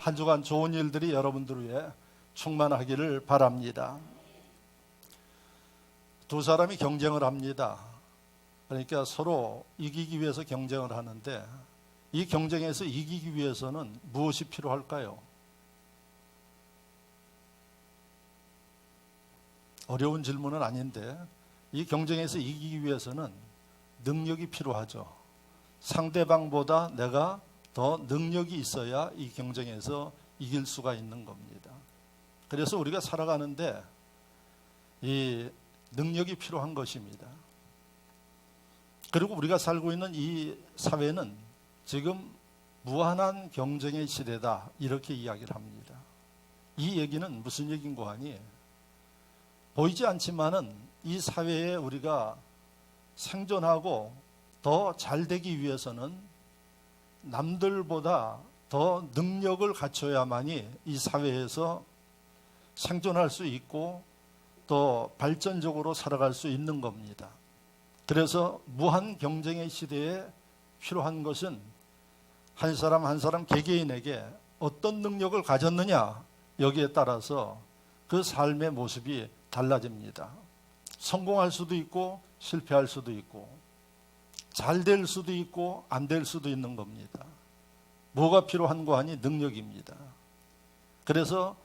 한 주간 좋은 일들이 여러분들 위해 충만하기를 바랍니다. 두 사람이 경쟁을 합니다. 그러니까 서로 이기기 위해서 경쟁을 하는데 이 경쟁에서 이기기 위해서는 무엇이 필요할까요? 어려운 질문은 아닌데 이 경쟁에서 이기기 위해서는 능력이 필요하죠. 상대방보다 내가 더 능력이 있어야 이 경쟁에서 이길 수가 있는 겁니다. 그래서 우리가 살아가는데 이 능력이 필요한 것입니다. 그리고 우리가 살고 있는 이 사회는 지금 무한한 경쟁의 시대다 이렇게 이야기를 합니다. 이 얘기는 무슨 얘기인고 하니 보이지 않지만은 이 사회에 우리가 생존하고 더 잘 되기 위해서는 남들보다 더 능력을 갖춰야만이 이 사회에서 생존할 수 있고 또 발전적으로 살아갈 수 있는 겁니다. 그래서 무한 경쟁의 시대에 필요한 것은 한 사람 한 사람 개개인에게 어떤 능력을 가졌느냐 여기에 따라서 그 삶의 모습이 달라집니다. 성공할 수도 있고 실패할 수도 있고 잘 될 수도 있고 안 될 수도 있는 겁니다. 뭐가 필요한고 하니 능력입니다. 그래서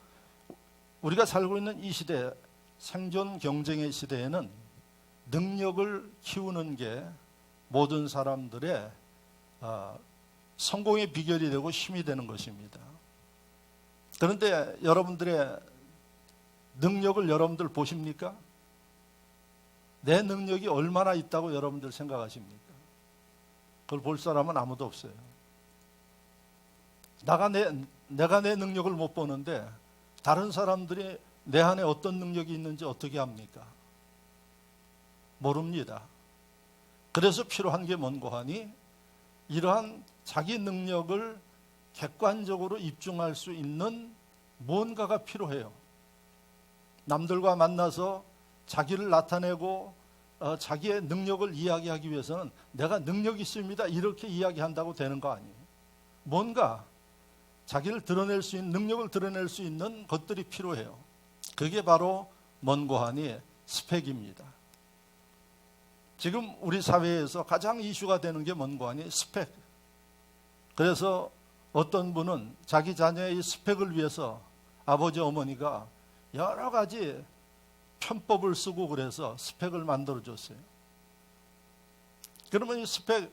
우리가 살고 있는 이 시대, 생존 경쟁의 시대에는 능력을 키우는 게 모든 사람들의 성공의 비결이 되고 힘이 되는 것입니다. 그런데 여러분들의 능력을 여러분들 보십니까? 내 능력이 얼마나 있다고 여러분들 생각하십니까? 그걸 볼 사람은 아무도 없어요. 내가 내 능력을 못 보는데 다른 사람들이 내 안에 어떤 능력이 있는지 어떻게 합니까? 모릅니다. 그래서 필요한 게 뭔고 하니 이러한 자기 능력을 객관적으로 입증할 수 있는 뭔가가 필요해요. 남들과 만나서 자기를 나타내고 자기의 능력을 이야기하기 위해서는 내가 능력이 있습니다 이렇게 이야기한다고 되는 거 아니에요. 뭔가 자기를 드러낼 수 있는 능력을 드러낼 수 있는 것들이 필요해요. 그게 바로 뭔고 하니 스펙입니다. 지금 우리 사회에서 가장 이슈가 되는 게 뭔고 하니 스펙. 그래서 어떤 분은 자기 자녀의 스펙을 위해서 아버지 어머니가 여러 가지 편법을 쓰고 그래서 스펙을 만들어줬어요. 그러면 이 스펙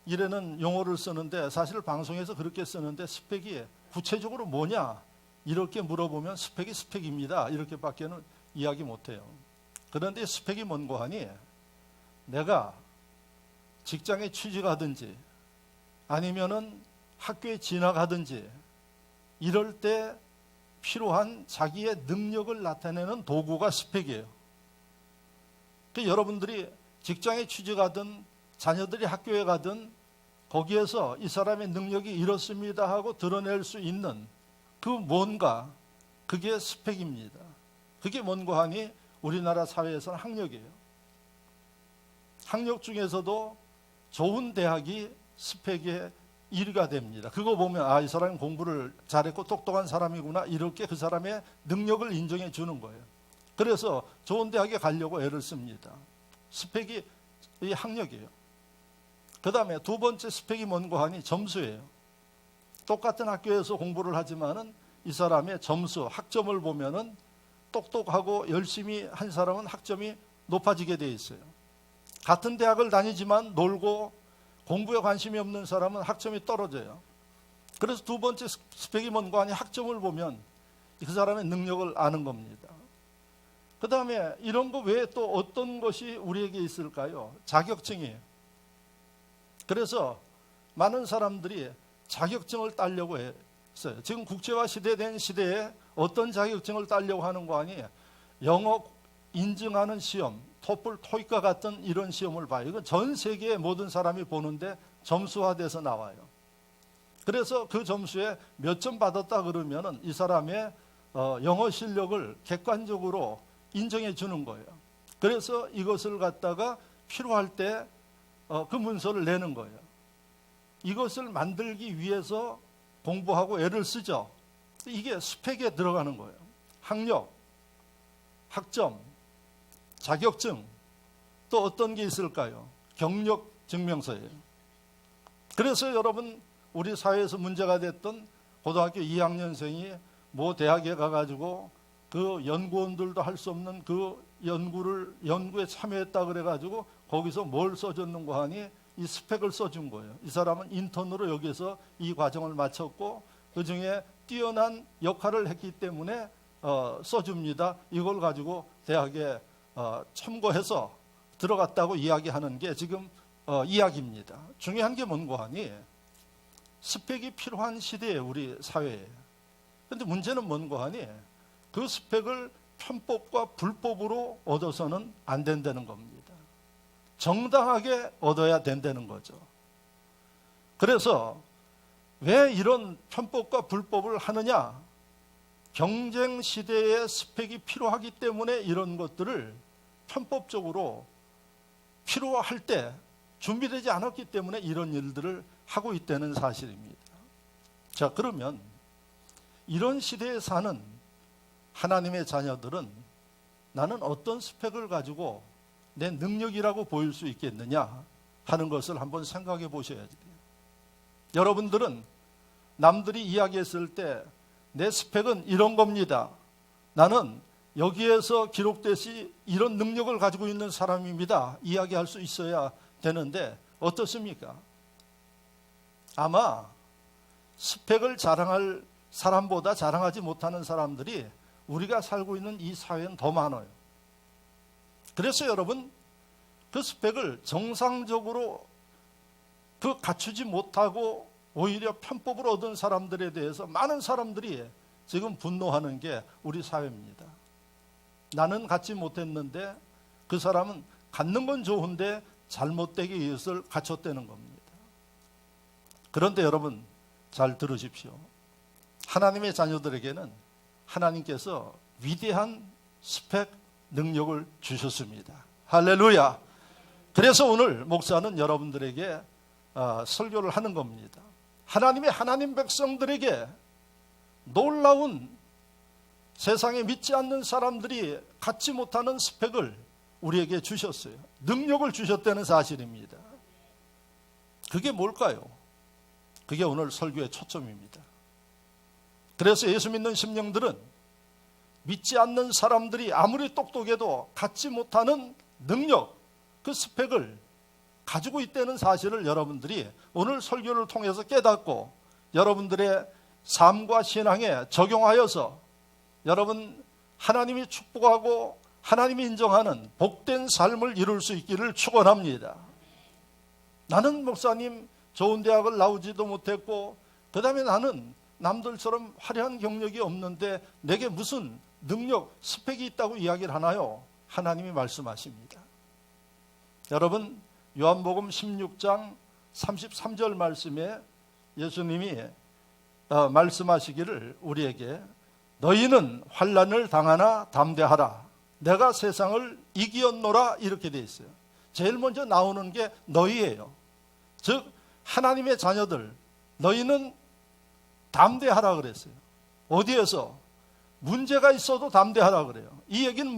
이라는 용어를 쓰는데 사실 방송에서 그렇게 쓰는데 스펙이 구체적으로 뭐냐 이렇게 물어보면 스펙이 스펙입니다 이렇게밖에는 이야기 못해요. 그런데 스펙이 뭔고 하니 내가 직장에 취직하든지 아니면은 학교에 진학하든지 이럴 때 필요한 자기의 능력을 나타내는 도구가 스펙이에요. 그러니까 여러분들이 직장에 취직하든 자녀들이 학교에 가든 거기에서 이 사람의 능력이 이렇습니다 하고 드러낼 수 있는 그 뭔가 그게 스펙입니다. 그게 뭔고 하니 우리나라 사회에서는 학력이에요. 학력 중에서도 좋은 대학이 스펙의 1위가 됩니다. 그거 보면 이 사람은 공부를 잘했고 똑똑한 사람이구나 이렇게 그 사람의 능력을 인정해 주는 거예요. 그래서 좋은 대학에 가려고 애를 씁니다. 스펙이 이 학력이에요. 그 다음에 두 번째 스펙이 뭔고 하니 점수예요. 똑같은 학교에서 공부를 하지만은 이 사람의 점수, 학점을 보면은 똑똑하고 열심히 한 사람은 학점이 높아지게 돼 있어요. 같은 대학을 다니지만 놀고 공부에 관심이 없는 사람은 학점이 떨어져요. 그래서 두 번째 스펙이 뭔고 하니 학점을 보면 그 사람의 능력을 아는 겁니다. 그 다음에 이런 거 외에 또 어떤 것이 우리에게 있을까요? 자격증이에요. 그래서 많은 사람들이 자격증을 따려고 했어요. 지금 국제화 시대된 시대에 어떤 자격증을 따려고 하는 거 아니에요? 영어 인증하는 시험, 토플, 토익과 같은 이런 시험을 봐요. 이건 전 세계의 모든 사람이 보는데 점수화돼서 나와요. 그래서 그 점수에 몇 점 받았다 그러면은 이 사람의 영어 실력을 객관적으로 인정해 주는 거예요. 그래서 이것을 갖다가 필요할 때 그 문서를 내는 거예요. 이것을 만들기 위해서 공부하고 애를 쓰죠. 이게 스펙에 들어가는 거예요. 학력, 학점, 자격증, 또 어떤 게 있을까요? 경력 증명서예요. 그래서 여러분, 우리 사회에서 문제가 됐던 고등학교 2학년생이 모 대학에 가가지고 그 연구원들도 할 수 없는 그 연구에 참여했다 그래가지고 거기서 뭘 써줬는가 하니 이 스펙을 써준 거예요. 이 사람은 인턴으로 여기서 이 과정을 마쳤고 그 중에 뛰어난 역할을 했기 때문에 써줍니다. 이걸 가지고 대학에 첨거해서 들어갔다고 이야기하는 게 지금 이야기입니다. 중요한 게 뭔가 하니 스펙이 필요한 시대에 우리 사회에. 그런데 문제는 뭔가 하니 그 스펙을 편법과 불법으로 얻어서는 안 된다는 겁니다. 정당하게 얻어야 된다는 거죠. 그래서 왜 이런 편법과 불법을 하느냐? 경쟁 시대에 스펙이 필요하기 때문에 이런 것들을 편법적으로 필요할 때 준비되지 않았기 때문에 이런 일들을 하고 있다는 사실입니다. 자, 그러면 이런 시대에 사는 하나님의 자녀들은 나는 어떤 스펙을 가지고 내 능력이라고 보일 수 있겠느냐 하는 것을 한번 생각해 보셔야 돼요. 여러분들은 남들이 이야기했을 때 내 스펙은 이런 겁니다. 나는 여기에서 기록되시 이런 능력을 가지고 있는 사람입니다. 이야기할 수 있어야 되는데 어떻습니까? 아마 스펙을 자랑할 사람보다 자랑하지 못하는 사람들이 우리가 살고 있는 이 사회는 더 많아요. 그래서 여러분, 그 스펙을 정상적으로 갖추지 못하고 오히려 편법으로 얻은 사람들에 대해서 많은 사람들이 지금 분노하는 게 우리 사회입니다. 나는 갖지 못했는데 그 사람은 갖는 건 좋은데 잘못되게 이것을 갖췄다는 겁니다. 그런데 여러분 잘 들으십시오. 하나님의 자녀들에게는 하나님께서 위대한 스펙 능력을 주셨습니다. 할렐루야. 그래서 오늘 목사는 여러분들에게 설교를 하는 겁니다. 하나님 백성들에게 놀라운 세상에 믿지 않는 사람들이 갖지 못하는 스펙을 우리에게 주셨어요. 능력을 주셨다는 사실입니다. 그게 뭘까요? 그게 오늘 설교의 초점입니다. 그래서 예수 믿는 심령들은 믿지 않는 사람들이 아무리 똑똑해도 갖지 못하는 능력, 그 스펙을 가지고 있다는 사실을 여러분들이 오늘 설교를 통해서 깨닫고 여러분들의 삶과 신앙에 적용하여서 여러분 하나님이 축복하고 하나님이 인정하는 복된 삶을 이룰 수 있기를 축원합니다. 나는 목사님 좋은 대학을 나오지도 못했고 그 다음에 나는 남들처럼 화려한 경력이 없는데 내게 무슨 능력, 스펙이 있다고 이야기를 하나요? 하나님이 말씀하십니다. 여러분 요한복음 16장 33절 말씀에 예수님이 말씀하시기를 우리에게 너희는 환난을 당하나 담대하라. 내가 세상을 이기었노라 이렇게 되어 있어요. 제일 먼저 나오는 게 너희예요. 즉 하나님의 자녀들 너희는 담대하라 그랬어요. 어디에서? 문제가 있어도 담대하라 그래요. 이 얘기는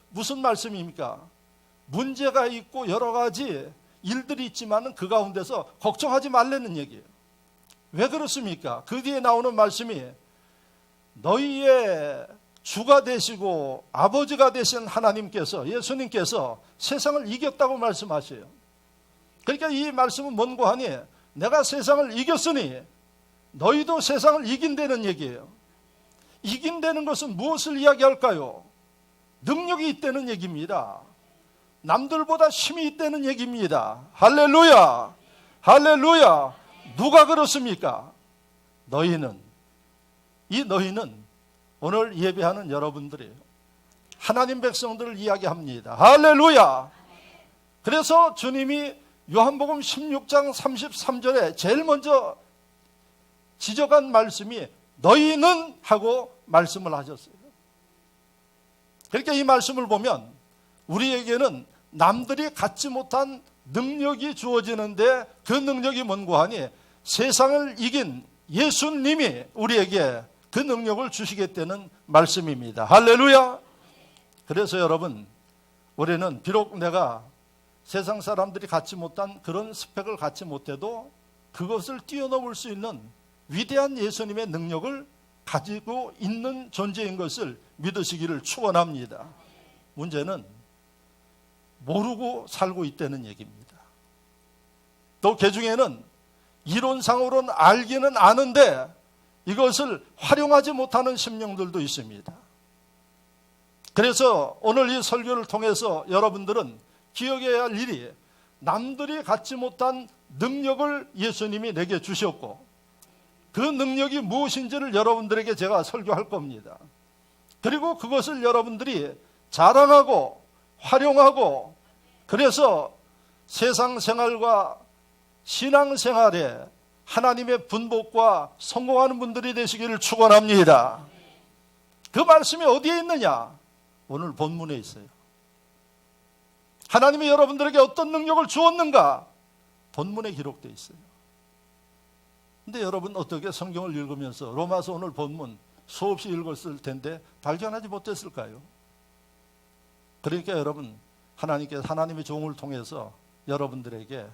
무슨 말씀입니까? 문제가 있고 여러 가지 일들이 있지만 그 가운데서 걱정하지 말라는 얘기예요. 왜 그렇습니까? 그 뒤에 나오는 말씀이 너희의 주가 되시고 아버지가 되신 하나님께서 예수님께서 세상을 이겼다고 말씀하셔요. 그러니까 이 말씀은 뭔고 하니 내가 세상을 이겼으니 너희도 세상을 이긴다는 얘기예요. 이긴다는 것은 무엇을 이야기할까요? 능력이 있다는 얘기입니다. 남들보다 힘이 있다는 얘기입니다. 할렐루야. 할렐루야. 누가 그렇습니까? 너희는. 이 너희는 오늘 예배하는 여러분들이에요. 하나님 백성들을 이야기합니다. 할렐루야. 그래서 주님이 요한복음 16장 33절에 제일 먼저 지적한 말씀이 너희는 하고 말씀을 하셨어요. 그러니까 이 말씀을 보면 우리에게는 남들이 갖지 못한 능력이 주어지는데 그 능력이 뭔고 하니 세상을 이긴 예수님이 우리에게 그 능력을 주시겠다는 말씀입니다. 할렐루야. 그래서 여러분, 우리는 비록 내가 세상 사람들이 갖지 못한 그런 스펙을 갖지 못해도 그것을 뛰어넘을 수 있는 위대한 예수님의 능력을 가지고 있는 존재인 것을 믿으시기를 축원합니다. 문제는 모르고 살고 있다는 얘기입니다. 또 그중에는 이론상으로는 알기는 아는데 이것을 활용하지 못하는 심령들도 있습니다. 그래서 오늘 이 설교를 통해서 여러분들은 기억해야 할 일이, 남들이 갖지 못한 능력을 예수님이 내게 주셨고 그 능력이 무엇인지를 여러분들에게 제가 설교할 겁니다. 그리고 그것을 여러분들이 자랑하고 활용하고, 그래서 세상 생활과 신앙 생활에 하나님의 분복과 성공하는 분들이 되시기를 축원합니다. 그 말씀이 어디에 있느냐? 오늘 본문에 있어요. 하나님이 여러분들에게 어떤 능력을 주었는가? 본문에 기록되어 있어요. 근데 여러분 어떻게 성경을 읽으면서 로마서 오늘 본문 수없이 읽었을 텐데 발견하지 못했을까요? 그러니까 여러분, 하나님께서 하나님의 종을 통해서 여러분들에게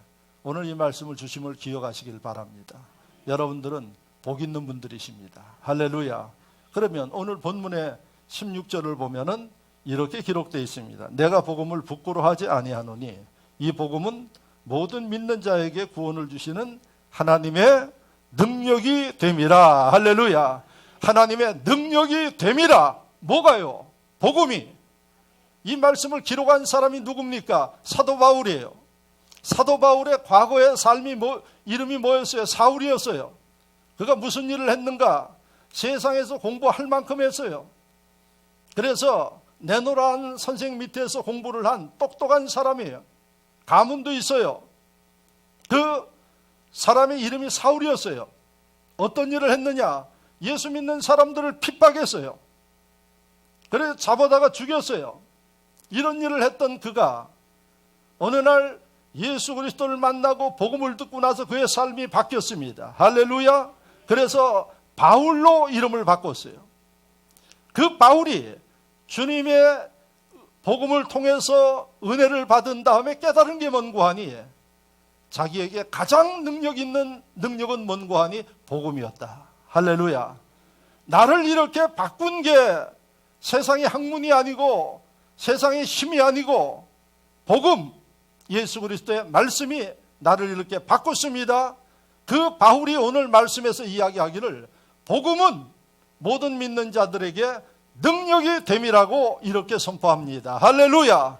오늘 이 말씀을 주심을 기억하시길 바랍니다. 여러분들은 복 있는 분들이십니다. 할렐루야. 그러면 오늘 본문의 16절을 보면은 이렇게 기록되어 있습니다. 내가 복음을 부끄러워하지 아니하노니 이 복음은 모든 믿는 자에게 구원을 주시는 하나님의 능력이 됨이라. 할렐루야. 하나님의 능력이 됨이라. 뭐가요? 복음이. 이 말씀을 기록한 사람이 누굽니까? 사도 바울이에요. 사도 바울의 과거의 삶이 이름이 뭐였어요? 사울이었어요. 그가 무슨 일을 했는가? 세상에서 공부할 만큼 했어요. 그래서 네노라는 선생 밑에서 공부를 한 똑똑한 사람이에요. 가문도 있어요. 그 사람의 이름이 사울이었어요. 어떤 일을 했느냐? 예수 믿는 사람들을 핍박했어요. 그래서 잡아다가 죽였어요. 이런 일을 했던 그가 어느 날 예수 그리스도를 만나고 복음을 듣고 나서 그의 삶이 바뀌었습니다. 할렐루야. 그래서 바울로 이름을 바꿨어요. 그 바울이 주님의 복음을 통해서 은혜를 받은 다음에 깨달은 게 뭔고 하니, 자기에게 가장 능력 있는 능력은 뭔고 하니 복음이었다. 할렐루야. 나를 이렇게 바꾼 게 세상의 학문이 아니고 세상의 힘이 아니고 복음, 예수 그리스도의 말씀이 나를 이렇게 바꿨습니다. 그 바울이 오늘 말씀에서 이야기하기를 복음은 모든 믿는 자들에게 능력이 됨이라고 이렇게 선포합니다. 할렐루야.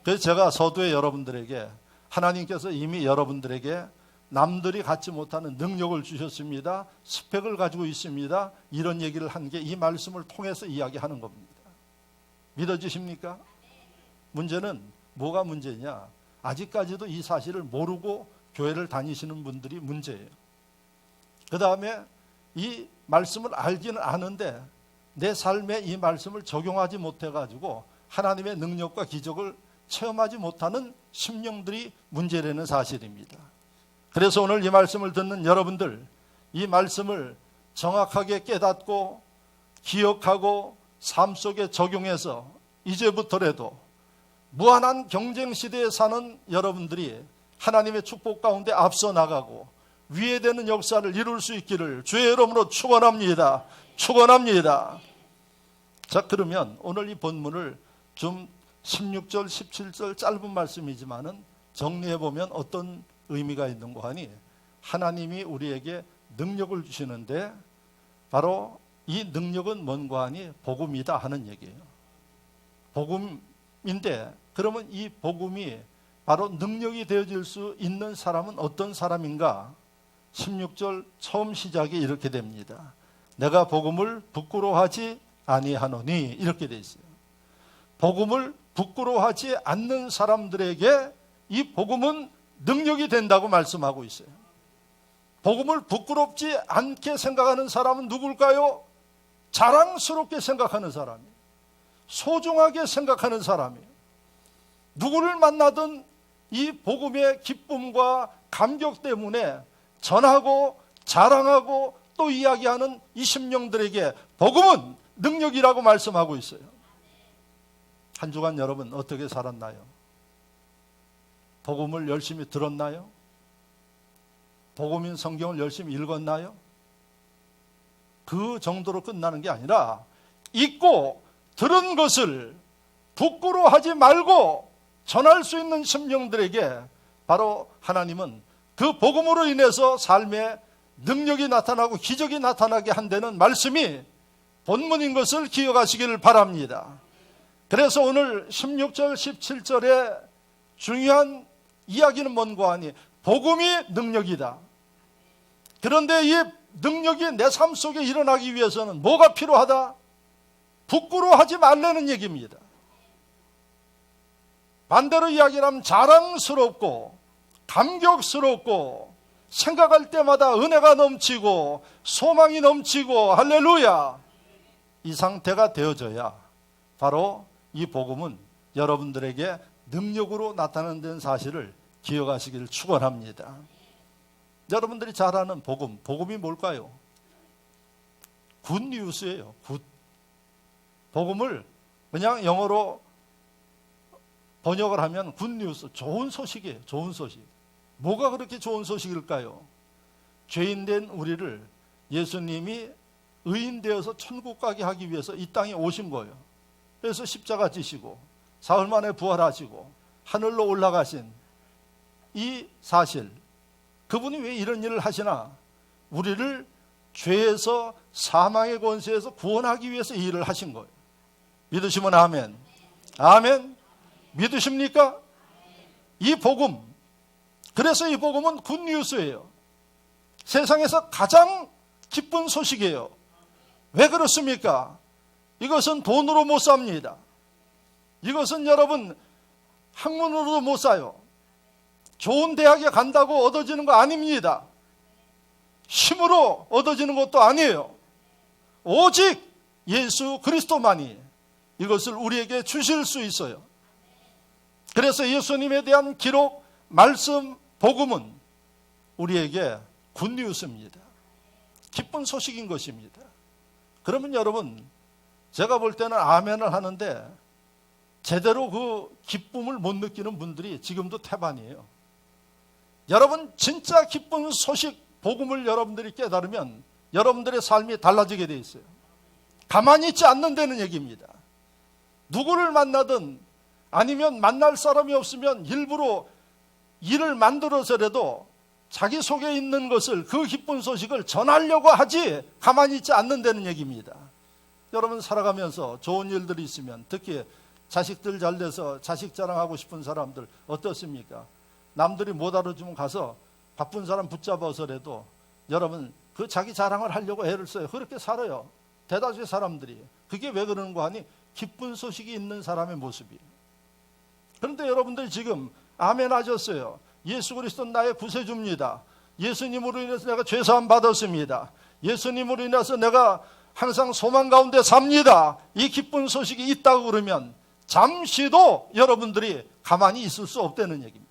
그래서 제가 서두에 여러분들에게, 하나님께서 이미 여러분들에게 남들이 갖지 못하는 능력을 주셨습니다. 스펙을 가지고 있습니다. 이런 얘기를 한 게 이 말씀을 통해서 이야기하는 겁니다. 믿어지십니까? 문제는 뭐가 문제냐? 아직까지도 이 사실을 모르고 교회를 다니시는 분들이 문제예요. 그 다음에 이 말씀을 알기는 아는데 내 삶에 이 말씀을 적용하지 못해가지고 하나님의 능력과 기적을 체험하지 못하는 심령들이 문제라는 사실입니다. 그래서 오늘 이 말씀을 듣는 여러분들, 이 말씀을 정확하게 깨닫고 기억하고 삶 속에 적용해서 이제부터라도 무한한 경쟁 시대에 사는 여러분들이 하나님의 축복 가운데 앞서 나가고 위에되는 역사를 이룰 수 있기를 주의 이름으로 축원합니다. 축원합니다. 자, 그러면 오늘 이 본문을 좀 16절, 17절 짧은 말씀이지만은 정리해 보면 어떤 의미가 있는가 하니, 하나님이 우리에게 능력을 주시는데 바로 이 능력은 뭔가 하니 복음이다 하는 얘기예요. 복음인데 그러면 이 복음이 바로 능력이 되어질 수 있는 사람은 어떤 사람인가? 16절 처음 시작이 이렇게 됩니다. 내가 복음을 부끄러워하지 아니하노니, 이렇게 돼 있어요. 복음을 부끄러워하지 않는 사람들에게 이 복음은 능력이 된다고 말씀하고 있어요. 복음을 부끄럽지 않게 생각하는 사람은 누굴까요? 자랑스럽게 생각하는 사람이에요. 소중하게 생각하는 사람이에요. 누구를 만나든 이 복음의 기쁨과 감격 때문에 전하고 자랑하고 또 이야기하는 이 심령들에게 복음은 능력이라고 말씀하고 있어요. 한 주간 여러분 어떻게 살았나요? 복음을 열심히 들었나요? 복음인 성경을 열심히 읽었나요? 그 정도로 끝나는 게 아니라 읽고 들은 것을 부끄러워하지 말고 전할 수 있는 심령들에게 바로 하나님은 그 복음으로 인해서 삶에 능력이 나타나고 기적이 나타나게 한다는 말씀이 본문인 것을 기억하시기를 바랍니다. 그래서 오늘 16절 17절에 중요한 이야기는 뭔가 하니 복음이 능력이다. 그런데 이 능력이 내 삶 속에 일어나기 위해서는 뭐가 필요하다? 부끄러워하지 말라는 얘기입니다. 반대로 이야기하면 자랑스럽고 감격스럽고 생각할 때마다 은혜가 넘치고 소망이 넘치고 할렐루야, 이 상태가 되어져야 바로 이 복음은 여러분들에게 능력으로 나타난다는 사실을 기억하시기를 축원합니다. 여러분들이 잘 아는 복음, 복음이 뭘까요? 굿뉴스예요. 굿. 복음을 그냥 영어로 번역을 하면 굿뉴스, 좋은 소식이에요. 좋은 소식. 뭐가 그렇게 좋은 소식일까요? 죄인된 우리를 예수님이 의인 되어서 천국 가게 하기 위해서 이 땅에 오신 거예요. 그래서 십자가 지시고 사흘 만에 부활하시고 하늘로 올라가신 이 사실, 그분이 왜 이런 일을 하시나? 우리를 죄에서 사망의 권세에서 구원하기 위해서 이 일을 하신 거예요. 믿으시면 아멘. 아멘. 믿으십니까? 이 복음, 그래서 이 복음은 굿뉴스예요. 세상에서 가장 기쁜 소식이에요. 왜 그렇습니까? 이것은 돈으로 못 삽니다. 이것은 여러분 학문으로도 못 사요. 좋은 대학에 간다고 얻어지는 거 아닙니다. 힘으로 얻어지는 것도 아니에요. 오직 예수 그리스도만이 이것을 우리에게 주실 수 있어요. 그래서 예수님에 대한 기록, 말씀, 복음은 우리에게 굿뉴스입니다. 기쁜 소식인 것입니다. 그러면 여러분, 제가 볼 때는 아멘을 하는데 제대로 그 기쁨을 못 느끼는 분들이 지금도 태반이에요. 여러분, 진짜 기쁜 소식, 복음을 여러분들이 깨달으면 여러분들의 삶이 달라지게 돼 있어요. 가만히 있지 않는다는 얘기입니다. 누구를 만나든 아니면 만날 사람이 없으면 일부러 일을 만들어서라도 자기 속에 있는 것을, 그 기쁜 소식을 전하려고 하지 가만히 있지 않는다는 얘기입니다. 여러분 살아가면서 좋은 일들이 있으면, 특히 자식들 잘 돼서 자식 자랑하고 싶은 사람들 어떻습니까? 남들이 못 알아주면 가서 바쁜 사람 붙잡아서라도 여러분 그 자기 자랑을 하려고 애를 써요. 그렇게 살아요. 대다수의 사람들이. 그게 왜 그러는 거 아니? 기쁜 소식이 있는 사람의 모습이에요. 그런데 여러분들 지금 아멘 하셨어요. 예수 그리스도는 나의 구세주입니다. 예수님으로 인해서 내가 죄사함 받았습니다. 예수님으로 인해서 내가 항상 소망 가운데 삽니다. 이 기쁜 소식이 있다고 그러면 잠시도 여러분들이 가만히 있을 수 없다는 얘기입니다.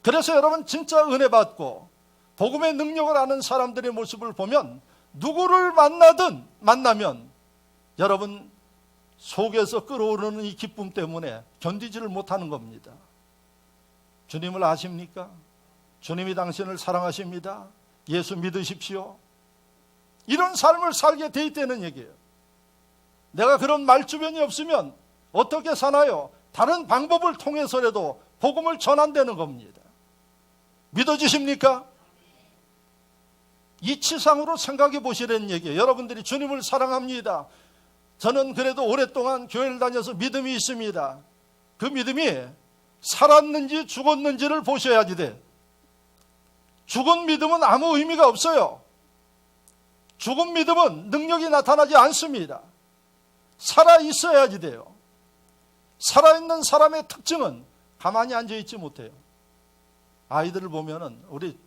그래서 여러분 진짜 은혜 받고 복음의 능력을 아는 사람들의 모습을 보면 누구를 만나면 여러분 속에서 끓어오르는 이 기쁨 때문에 견디지를 못하는 겁니다. 주님을 아십니까? 주님이 당신을 사랑하십니다. 예수 믿으십시오. 이런 삶을 살게 돼 있다는 얘기예요. 내가 그런 말주변이 없으면 어떻게 사나요? 다른 방법을 통해서라도 복음을 전한다는 겁니다. 믿어지십니까? 이치상으로 생각해 보시라는 얘기예요. 여러분들이 주님을 사랑합니다. 저는 그래도 오랫동안 교회를 다녀서 믿음이 있습니다. 그 믿음이 살았는지 죽었는지를 보셔야지 돼. 죽은 믿음은 아무 의미가 없어요. 죽은 믿음은 능력이 나타나지 않습니다. 살아 있어야지 돼요. 살아있는 사람의 특징은 가만히 앉아있지 못해요. 아이들을 보면은 우리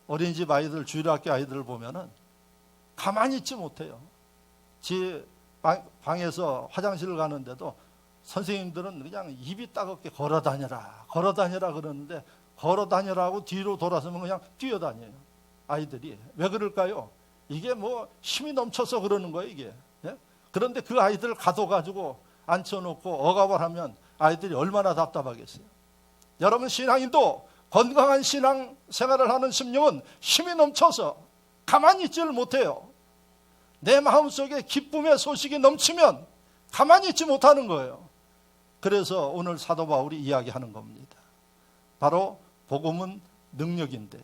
어린이집 아이들, 주일학교 아이들을 보면은 가만히 있지 못해요. 제 방에서 화장실을 가는데도 선생님들은 그냥 입이 따갑게 걸어다녀라 그러는데 걸어다녀라고 뒤로 돌아서면 그냥 뛰어다녀요. 아이들이. 왜 그럴까요? 이게 뭐 힘이 넘쳐서 그러는 거예요, 이게. 예? 그런데 그 아이들을 가둬가지고 앉혀놓고 억압을 하면 아이들이 얼마나 답답하겠어요. 여러분, 신앙인도 건강한 신앙 생활을 하는 심령은 힘이 넘쳐서 가만히 있지를 못해요. 내 마음속에 기쁨의 소식이 넘치면 가만히 있지 못하는 거예요. 그래서 오늘 사도 바울이 이야기하는 겁니다. 바로 복음은 능력인데,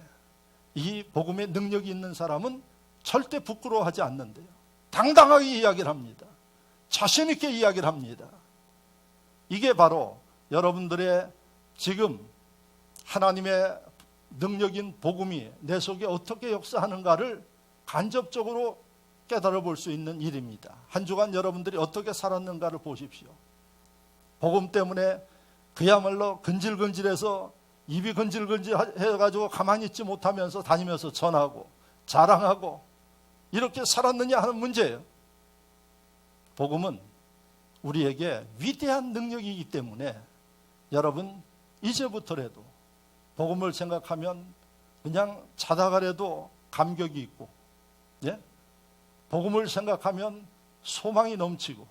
이 복음의 능력이 있는 사람은 절대 부끄러워하지 않는데요. 당당하게 이야기를 합니다. 자신 있게 이야기를 합니다. 이게 바로 여러분들의 지금 하나님의 능력인 복음이 내 속에 어떻게 역사하는가를 간접적으로 깨달아 볼 수 있는 일입니다. 한 주간 여러분들이 어떻게 살았는가를 보십시오. 복음 때문에 그야말로 근질근질해서 입이 근질근질해가지고 가만히 있지 못하면서 다니면서 전하고 자랑하고 이렇게 살았느냐 하는 문제예요. 복음은 우리에게 위대한 능력이기 때문에 여러분, 이제부터라도 복음을 생각하면 그냥 자다가라도 감격이 있고, 예? 복음을 생각하면 소망이 넘치고,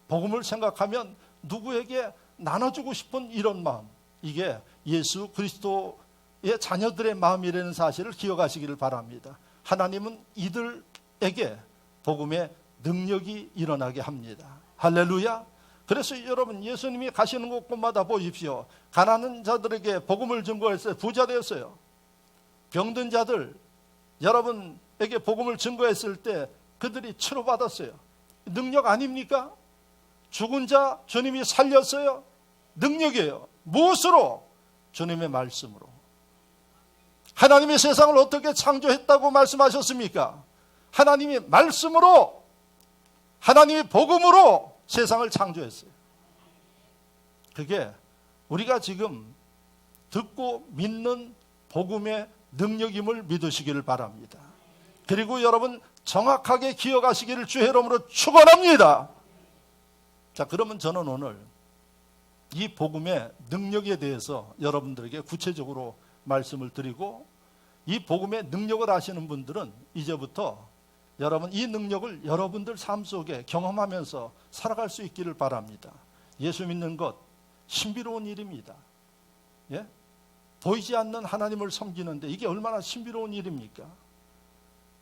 복음을 생각하면 누구에게 나눠주고 싶은 이런 마음, 이게 예수 그리스도의 자녀들의 마음이라는 사실을 기억하시기를 바랍니다. 하나님은 이들에게 복음의 능력이 일어나게 합니다. 할렐루야. 그래서 여러분, 예수님이 가시는 곳곳마다 보십시오. 가난한 자들에게 복음을 증거했어요. 부자 되었어요. 병든 자들 여러분에게 복음을 증거했을 때 그들이 치료받았어요. 능력 아닙니까? 죽은 자 주님이 살렸어요. 능력이에요. 무엇으로? 주님의 말씀으로. 하나님이 세상을 어떻게 창조했다고 말씀하셨습니까? 하나님이 말씀으로, 하나님이 복음으로 세상을 창조했어요. 그게 우리가 지금 듣고 믿는 복음의 능력임을 믿으시기를 바랍니다. 그리고 여러분, 정확하게 기억하시기를 주의 이름으로 축원합니다. 자, 그러면 저는 오늘 이 복음의 능력에 대해서 여러분들에게 구체적으로 말씀을 드리고, 이 복음의 능력을 아시는 분들은 이제부터 여러분, 이 능력을 여러분들 삶 속에 경험하면서 살아갈 수 있기를 바랍니다. 예수 믿는 것 신비로운 일입니다. 예? 보이지 않는 하나님을 섬기는데 이게 얼마나 신비로운 일입니까?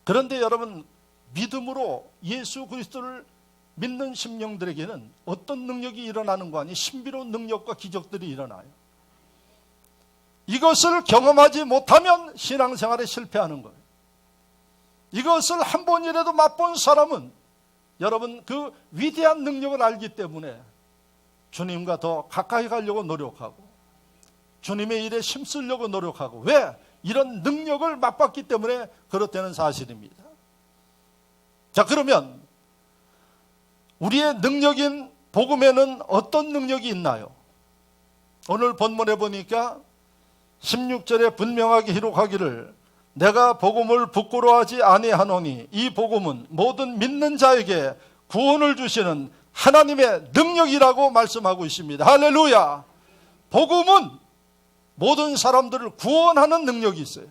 그런데 여러분, 믿음으로 예수 그리스도를 믿는 심령들에게는 어떤 능력이 일어나는 거 아니? 신비로운 능력과 기적들이 일어나요. 이것을 경험하지 못하면 신앙생활에 실패하는 거예요. 이것을 한 번이라도 맛본 사람은 여러분, 그 위대한 능력을 알기 때문에 주님과 더 가까이 가려고 노력하고 주님의 일에 힘쓰려고 노력하고, 왜? 이런 능력을 맛봤기 때문에 그렇다는 사실입니다. 자, 그러면 우리의 능력인 복음에는 어떤 능력이 있나요? 오늘 본문에 보니까 16절에 분명하게 기록하기를, 내가 복음을 부끄러워하지 아니하노니 이 복음은 모든 믿는 자에게 구원을 주시는 하나님의 능력이라고 말씀하고 있습니다. 할렐루야. 복음은 모든 사람들을 구원하는 능력이 있어요.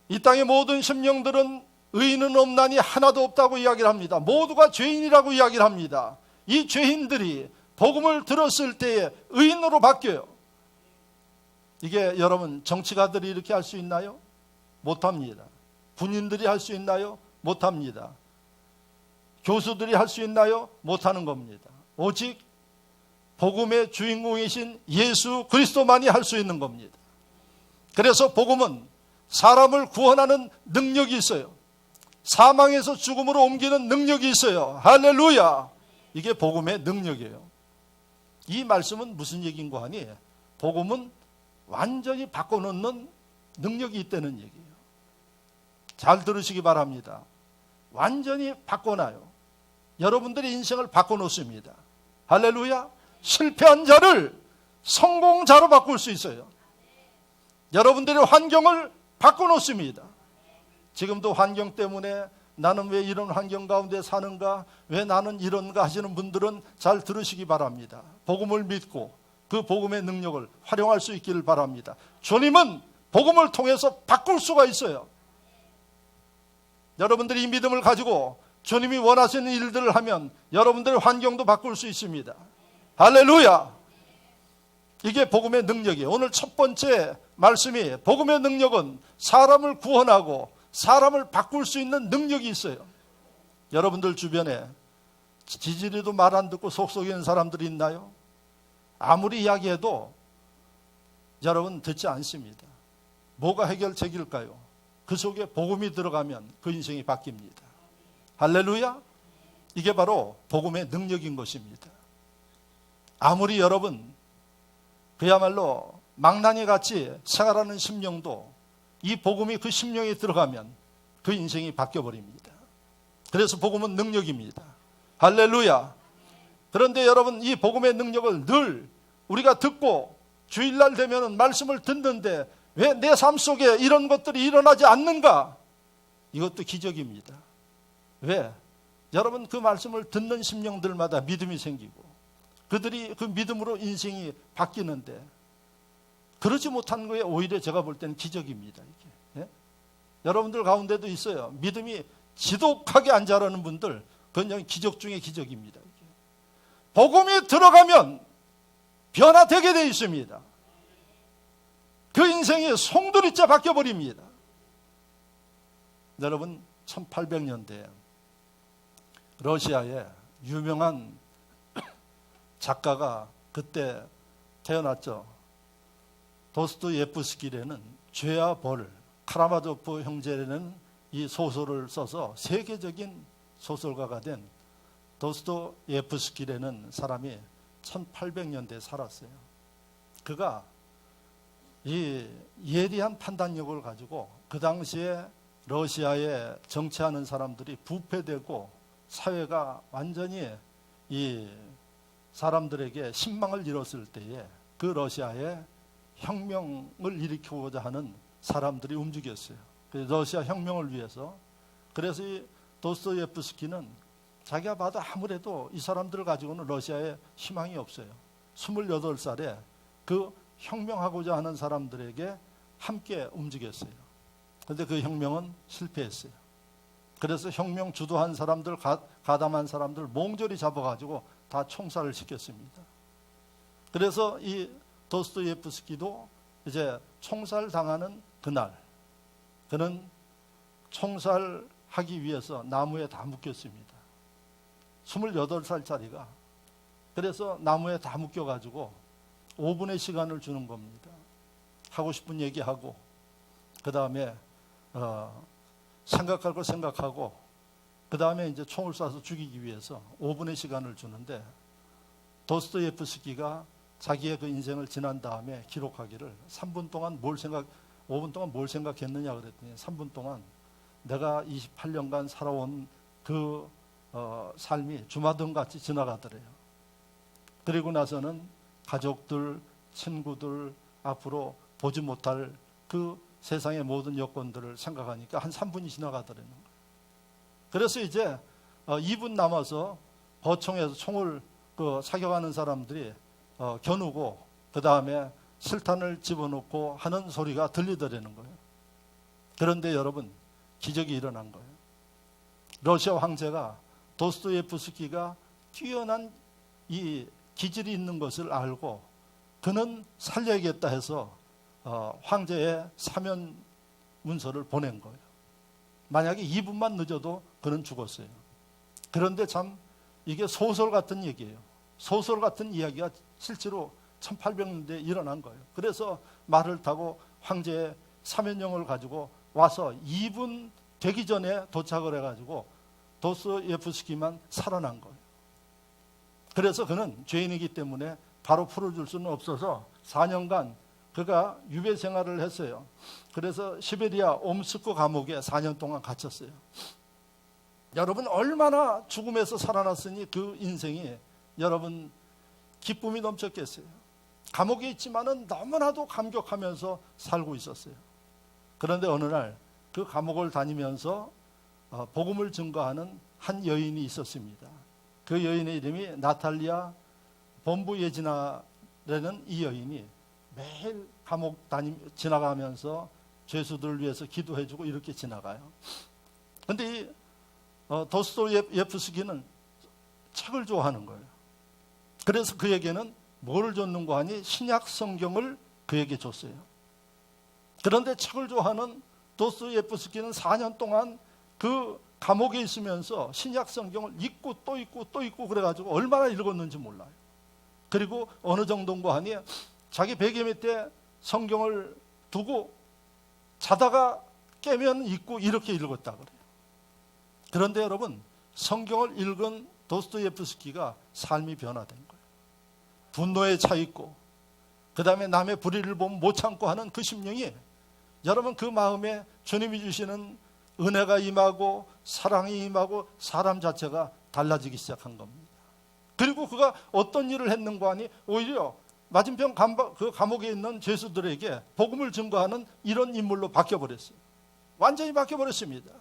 이 땅의 모든 심령들은 의인은 없나니 하나도 없다고 이야기를 합니다. 모두가 죄인이라고 이야기를 합니다. 이 죄인들이 복음을 들었을 때에 의인으로 바뀌어요. 이게 여러분, 정치가들이 이렇게 할 수 있나요? 못합니다. 군인들이 할 수 있나요? 못합니다. 교수들이 할 수 있나요? 못하는 겁니다. 오직 복음의 주인공이신 예수 그리스도만이 할 수 있는 겁니다. 그래서 복음은 사람을 구원하는 능력이 있어요. 사망에서 죽음으로 옮기는 능력이 있어요. 할렐루야. 이게 복음의 능력이에요. 이 말씀은 무슨 얘기인가 하니, 복음은 완전히 바꿔놓는 능력이 있다는 얘기예요. 잘 들으시기 바랍니다. 완전히 바꿔놔요. 여러분들의 인생을 바꿔놓습니다. 할렐루야. 실패한 자를 성공자로 바꿀 수 있어요. 여러분들의 환경을 바꿔놓습니다. 지금도 환경 때문에 나는 왜 이런 환경 가운데 사는가, 왜 나는 이런가 하시는 분들은 잘 들으시기 바랍니다. 복음을 믿고 그 복음의 능력을 활용할 수 있기를 바랍니다. 주님은 복음을 통해서 바꿀 수가 있어요. 여러분들이 이 믿음을 가지고 주님이 원하시는 일들을 하면 여러분들의 환경도 바꿀 수 있습니다. 할렐루야! 이게 복음의 능력이에요. 오늘 첫 번째 말씀이 복음의 능력은 사람을 구원하고 사람을 바꿀 수 있는 능력이 있어요. 여러분들 주변에 지지리도 말 안 듣고 속속이는 사람들이 있나요? 아무리 이야기해도 여러분 듣지 않습니다. 뭐가 해결책일까요? 그 속에 복음이 들어가면 그 인생이 바뀝니다. 할렐루야! 이게 바로 복음의 능력인 것입니다. 아무리 여러분 그야말로 망나니 같이 생활하는 심령도 이 복음이 그 심령에 들어가면 그 인생이 바뀌어버립니다. 그래서 복음은 능력입니다. 할렐루야! 그런데 여러분 이 복음의 능력을 늘 우리가 듣고 주일날 되면 말씀을 듣는데 왜 내 삶 속에 이런 것들이 일어나지 않는가? 이것도 기적입니다. 왜? 여러분 그 말씀을 듣는 심령들마다 믿음이 생기고 그들이 그 믿음으로 인생이 바뀌는데 그러지 못한 거에 오히려 제가 볼 때는 기적입니다. 이게. 예? 여러분들 가운데도 있어요. 믿음이 지독하게 안 자라는 분들 그건 기적 중에 기적입니다. 이게. 복음이 들어가면 변화되게 되어 있습니다. 그 인생이 송두리째 바뀌어버립니다. 여러분 1800년대에 러시아에 유명한 작가가 그때 태어났죠. 도스토예프스키라는 죄와 벌, 카라마조프 형제라는 이 소설을 써서 세계적인 소설가가 된 도스토예프스키라는 사람이 1800년대에 살았어요. 그가 이 예리한 판단력을 가지고 그 당시에 러시아에 정치하는 사람들이 부패되고 사회가 완전히 이 사람들에게 신망을 잃었을 때에 그 러시아에 혁명을 일으키고자 하는 사람들이 움직였어요. 러시아 혁명을 위해서. 그래서 이 도스토예프스키는 자기가 봐도 아무래도 이 사람들을 가지고는 러시아에 희망이 없어요. 28살에 그 혁명하고자 하는 사람들에게 함께 움직였어요. 그런데 그 혁명은 실패했어요. 그래서 혁명 주도한 사람들, 가담한 사람들 몽졸이 잡아가지고 다 총살을 시켰습니다. 그래서 이 도스토예프스키도 이제 총살 당하는 그날 그는 총살하기 위해서 나무에 다 묶였습니다. 28살짜리가. 그래서 나무에 다 묶여가지고 5분의 시간을 주는 겁니다. 하고 싶은 얘기하고 그 다음에 생각할 거 생각하고 그 다음에 이제 총을 쏴서 죽이기 위해서 5분의 시간을 주는데 도스토예프스키가 자기의 그 인생을 지난 다음에 기록하기를 3분 동안 5분 동안 뭘 생각했느냐 그랬더니 3분 동안 내가 28년간 살아온 그 삶이 주마등같이 지나가더래요. 그리고 나서는 가족들, 친구들 앞으로 보지 못할 그 세상의 모든 여건들을 생각하니까 한 3분이 지나가더라는 거예요. 그래서 이제 2분 남아서 거총에서 총을 사격하는 사람들이 겨누고 그 다음에 실탄을 집어넣고 하는 소리가 들리더라는 거예요. 그런데 여러분 기적이 일어난 거예요. 러시아 황제가 도스토예프스키가 뛰어난 이 기질이 있는 것을 알고 그는 살려야겠다 해서 황제의 사면 문서를 보낸 거예요. 만약에 2분만 늦어도 그는 죽었어요. 그런데 참 이게 소설 같은 얘기예요. 소설 같은 이야기가 실제로 1800년대에 일어난 거예요. 그래서 말을 타고 황제의 사면령을 가지고 와서 2분 되기 전에 도착을 해가지고 도스토예프스키만 살아난 거예요. 그래서 그는 죄인이기 때문에 바로 풀어줄 수는 없어서 4년간 그가 유배 생활을 했어요. 그래서 시베리아 옴스크 감옥에 4년 동안 갇혔어요. 여러분 얼마나 죽음에서 살아났으니 그 인생이 여러분 기쁨이 넘쳤겠어요. 감옥에 있지만은 너무나도 감격하면서 살고 있었어요. 그런데 어느 날 그 감옥을 다니면서 복음을 증거하는 한 여인이 있었습니다. 그 여인의 이름이 나탈리아 본부예지나라는 이 여인이 매일 감옥 지나가면서 죄수들을 위해서 기도해주고 이렇게 지나가요. 그런데 이 도스토예프스키는 책을 좋아하는 거예요. 그래서 그에게는 뭐를 줬는가 하니 신약 성경을 그에게 줬어요. 그런데 책을 좋아하는 도스토예프스키는 4년 동안 그 감옥에 있으면서 신약 성경을 읽고 또 읽고 또 읽고 그래가지고 얼마나 읽었는지 몰라요. 그리고 어느 정도인가 하니 자기 베개 밑에 성경을 두고 자다가 깨면 읽고 이렇게 읽었다 그래요. 그런데 여러분, 성경을 읽은 도스토예프스키가 삶이 변화된 거예요. 분노에 차 있고 그 다음에 남의 불의를 보면 못 참고 하는 그 심령이, 여러분, 그 마음에 주님이 주시는 은혜가 임하고 사랑이 임하고 사람 자체가 달라지기 시작한 겁니다. 그리고 그가 어떤 일을 했는가 하니 오히려 맞은편 그 감옥에 있는 죄수들에게 복음을 증거하는 이런 인물로 바뀌어버렸어요. 완전히 바뀌어버렸습니다.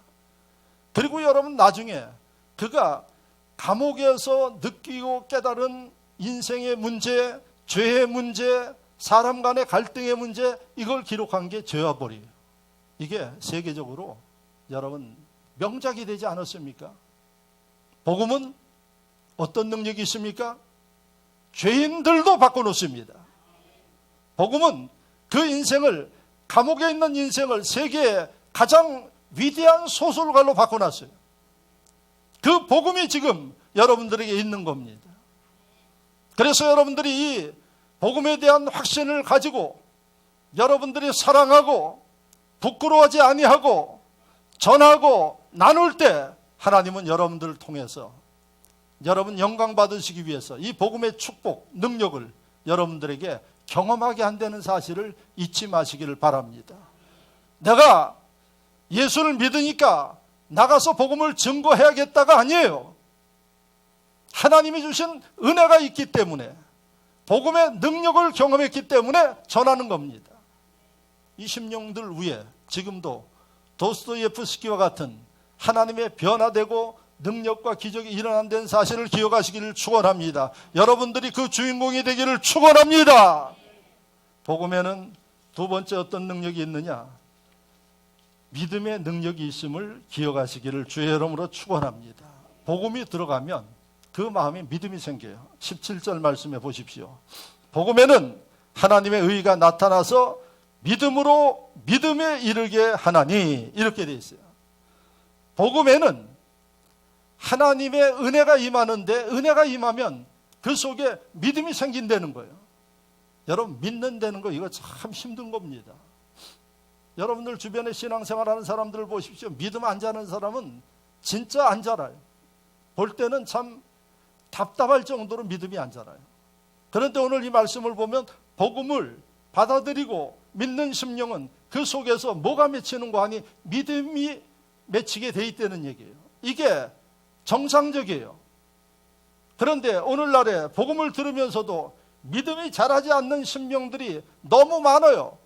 그리고 여러분, 나중에 그가 감옥에서 느끼고 깨달은 인생의 문제, 죄의 문제, 사람 간의 갈등의 문제, 이걸 기록한 게 죄와 벌이에요. 이게 세계적으로 여러분 명작이 되지 않았습니까? 복음은 어떤 능력이 있습니까? 죄인들도 바꿔놓습니다. 복음은 그 인생을, 감옥에 있는 인생을 세계의 가장 위대한 소설가로 바꿔놨어요. 그 복음이 지금 여러분들에게 있는 겁니다. 그래서 여러분들이 이 복음에 대한 확신을 가지고 여러분들이 사랑하고 부끄러워하지 아니하고 전하고 나눌 때 하나님은 여러분들을 통해서 여러분 영광 받으시기 위해서 이 복음의 축복, 능력을 여러분들에게 경험하게 한다는 사실을 잊지 마시기를 바랍니다. 내가 예수를 믿으니까 나가서 복음을 증거해야겠다가 아니에요. 하나님이 주신 은혜가 있기 때문에, 복음의 능력을 경험했기 때문에 전하는 겁니다. 이 심령들 위에 지금도 도스토예프스키와 같은 하나님의 변화되고 능력과 기적이 일어난다는 사실을 기억하시기를 축원합니다. 여러분들이 그 주인공이 되기를 축원합니다. 복음에는 두 번째 어떤 능력이 있느냐? 믿음의 능력이 있음을 기억하시기를 주의 이름으로 축원합니다. 복음이 들어가면 그 마음에 믿음이 생겨요. 17절 말씀해 보십시오. 복음에는 하나님의 의가 나타나서 믿음으로 믿음에 이르게 하나니, 이렇게 되어 있어요. 복음에는 하나님의 은혜가 임하는데, 은혜가 임하면 그 속에 믿음이 생긴다는 거예요. 여러분, 믿는다는 거 이거 참 힘든 겁니다. 여러분들 주변에 신앙생활하는 사람들을 보십시오. 믿음 안 자는 사람은 진짜 안 자라요. 볼 때는 참 답답할 정도로 믿음이 안 자라요. 그런데 오늘 이 말씀을 보면 복음을 받아들이고 믿는 심령은 그 속에서 뭐가 맺히는가 하니 믿음이 맺히게 돼 있다는 얘기예요. 이게 정상적이에요. 그런데 오늘날에 복음을 들으면서도 믿음이 자라지 않는 심령들이 너무 많아요.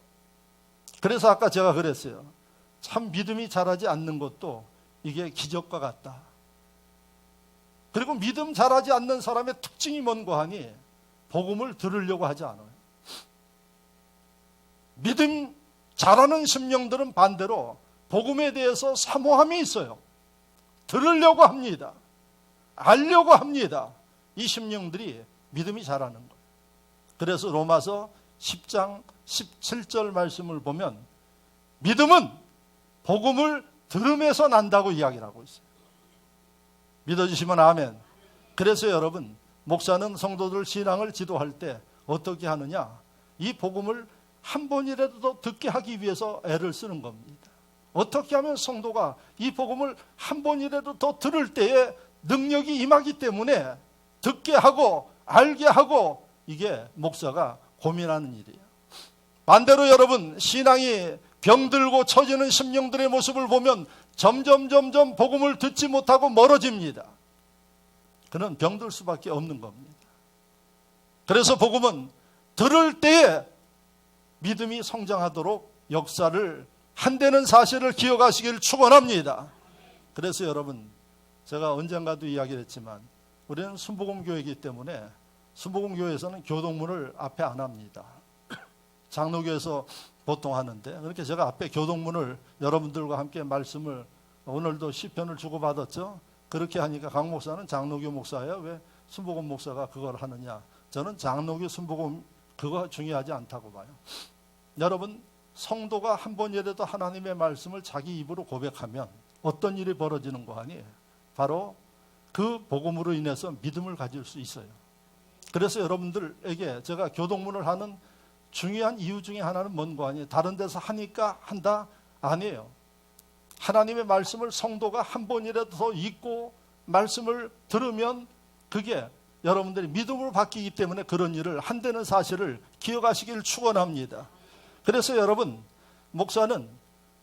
그래서 아까 제가 그랬어요. 참 믿음이 자라지 않는 것도 이게 기적과 같다. 그리고 믿음 자라지 않는 사람의 특징이 뭔가 하니 복음을 들으려고 하지 않아요. 믿음 잘하는 심령들은 반대로 복음에 대해서 사모함이 있어요. 들으려고 합니다. 알려고 합니다. 이 심령들이 믿음이 자라는 거예요. 그래서 로마서 10장 17절 말씀을 보면 믿음은 복음을 들음에서 난다고 이야기를 하고 있어요. 믿어주시면 아멘. 그래서 여러분, 목사는 성도들 신앙을 지도할 때 어떻게 하느냐? 이 복음을 한 번이라도 더 듣게 하기 위해서 애를 쓰는 겁니다. 어떻게 하면 성도가 이 복음을 한 번이라도 더 들을 때에 능력이 임하기 때문에 듣게 하고 알게 하고, 이게 목사가 고민하는 일이에요. 반대로 여러분, 신앙이 병들고 처지는 심령들의 모습을 보면 점점 복음을 듣지 못하고 멀어집니다. 그는 병들 수밖에 없는 겁니다. 그래서 복음은 들을 때에 믿음이 성장하도록 역사를 한다는 사실을 기억하시기를 축원합니다. 그래서 여러분, 제가 언젠가도 이야기를 했지만 우리는 순복음교회이기 때문에 순복음교회에서는 교동문을 앞에 안 합니다. 장로교에서 보통 하는데, 그렇게 제가 앞에 교동문을 여러분들과 함께 말씀을 오늘도 시편을 주고받았죠. 그렇게 하니까 강 목사는 장로교 목사예요. 왜 순복음 목사가 그걸 하느냐. 저는 장로교 순복음 그거 중요하지 않다고 봐요. 여러분, 성도가 한 번이라도 하나님의 말씀을 자기 입으로 고백하면 어떤 일이 벌어지는 거 아니에요? 바로 그 복음으로 인해서 믿음을 가질 수 있어요. 그래서 여러분들에게 제가 교동문을 하는 중요한 이유 중에 하나는 뭔가 아니에요? 다른 데서 하니까 한다? 아니에요. 하나님의 말씀을 성도가 한 번이라도 더 읽고 말씀을 들으면 그게 여러분들이 믿음으로 바뀌기 때문에 그런 일을 한다는 사실을 기억하시길 축원합니다. 그래서 여러분, 목사는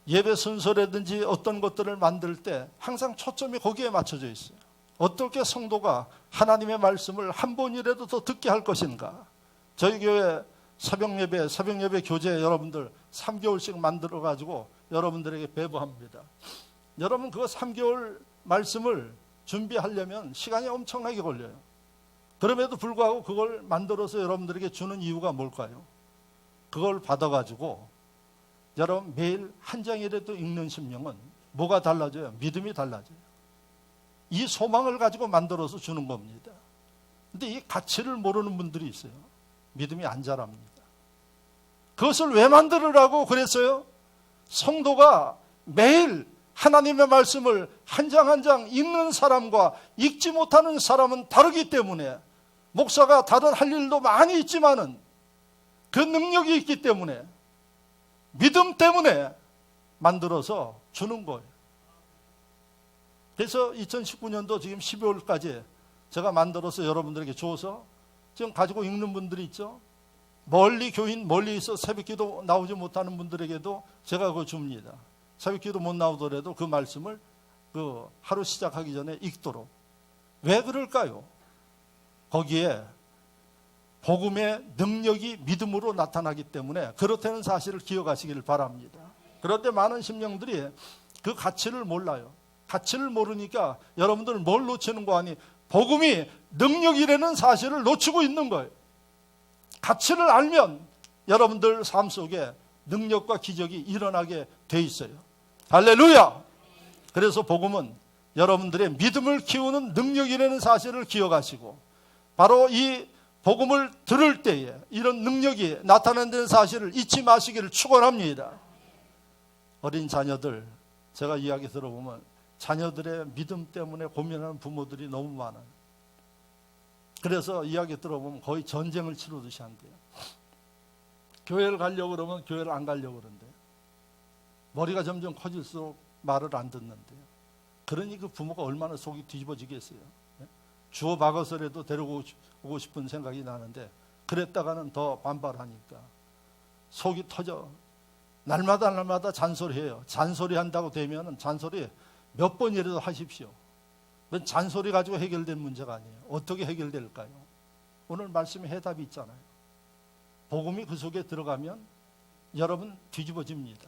예배 순서라든지 어떤 것들을 만들 때 항상 초점이 거기에 맞춰져 있어요. 어떻게 성도가 하나님의 말씀을 한 번이라도 더 듣게 할 것인가. 저희 교회 새벽예배 교재 여러분들 3개월씩 만들어가지고 여러분들에게 배부합니다. 여러분 그거 3개월 말씀을 준비하려면 시간이 엄청나게 걸려요. 그럼에도 불구하고 그걸 만들어서 여러분들에게 주는 이유가 뭘까요? 그걸 받아가지고 여러분 매일 한 장이라도 읽는 심령은 뭐가 달라져요? 믿음이 달라져요. 이 소망을 가지고 만들어서 주는 겁니다. 근데 이 가치를 모르는 분들이 있어요. 믿음이 안 자랍니다. 그것을 왜 만들으라고 그랬어요? 성도가 매일 하나님의 말씀을 한 장 한 장 읽는 사람과 읽지 못하는 사람은 다르기 때문에, 목사가 다른 할 일도 많이 있지만은 그 능력이 있기 때문에, 믿음 때문에 만들어서 주는 거예요. 그래서 2019년도 지금 12월까지 제가 만들어서 여러분들에게 줘서 지금 가지고 읽는 분들이 있죠. 멀리 교인, 멀리 있어 새벽기도 나오지 못하는 분들에게도 제가 그거 줍니다. 새벽기도 못 나오더라도 그 말씀을 그 하루 시작하기 전에 읽도록. 왜 그럴까요? 거기에 복음의 능력이 믿음으로 나타나기 때문에 그렇다는 사실을 기억하시기를 바랍니다. 그런데 많은 심령들이 그 가치를 몰라요. 가치를 모르니까 여러분들은 뭘 놓치는 거 아니? 복음이 능력이라는 사실을 놓치고 있는 거예요. 가치를 알면 여러분들 삶 속에 능력과 기적이 일어나게 돼 있어요. 할렐루야! 그래서 복음은 여러분들의 믿음을 키우는 능력이라는 사실을 기억하시고, 바로 이 복음을 들을 때에 이런 능력이 나타난다는 사실을 잊지 마시기를 축원합니다. 어린 자녀들, 제가 이야기 들어보면 자녀들의 믿음 때문에 고민하는 부모들이 너무 많아요. 그래서 이야기 들어보면 거의 전쟁을 치르듯이 한대요. 교회를 가려고 그러면 교회를 안 가려고 그런대요. 머리가 점점 커질수록 말을 안 듣는데요. 그러니 그 부모가 얼마나 속이 뒤집어지겠어요. 주워 박아서라도 데리고 오고 싶은 생각이 나는데, 그랬다가는 더 반발하니까 속이 터져. 날마다 잔소리해요. 잔소리한다고 되면 잔소리 몇 번이라도 하십시오. 잔소리 가지고 해결된 문제가 아니에요. 어떻게 해결될까요? 오늘 말씀에 해답이 있잖아요. 복음이 그 속에 들어가면 여러분 뒤집어집니다.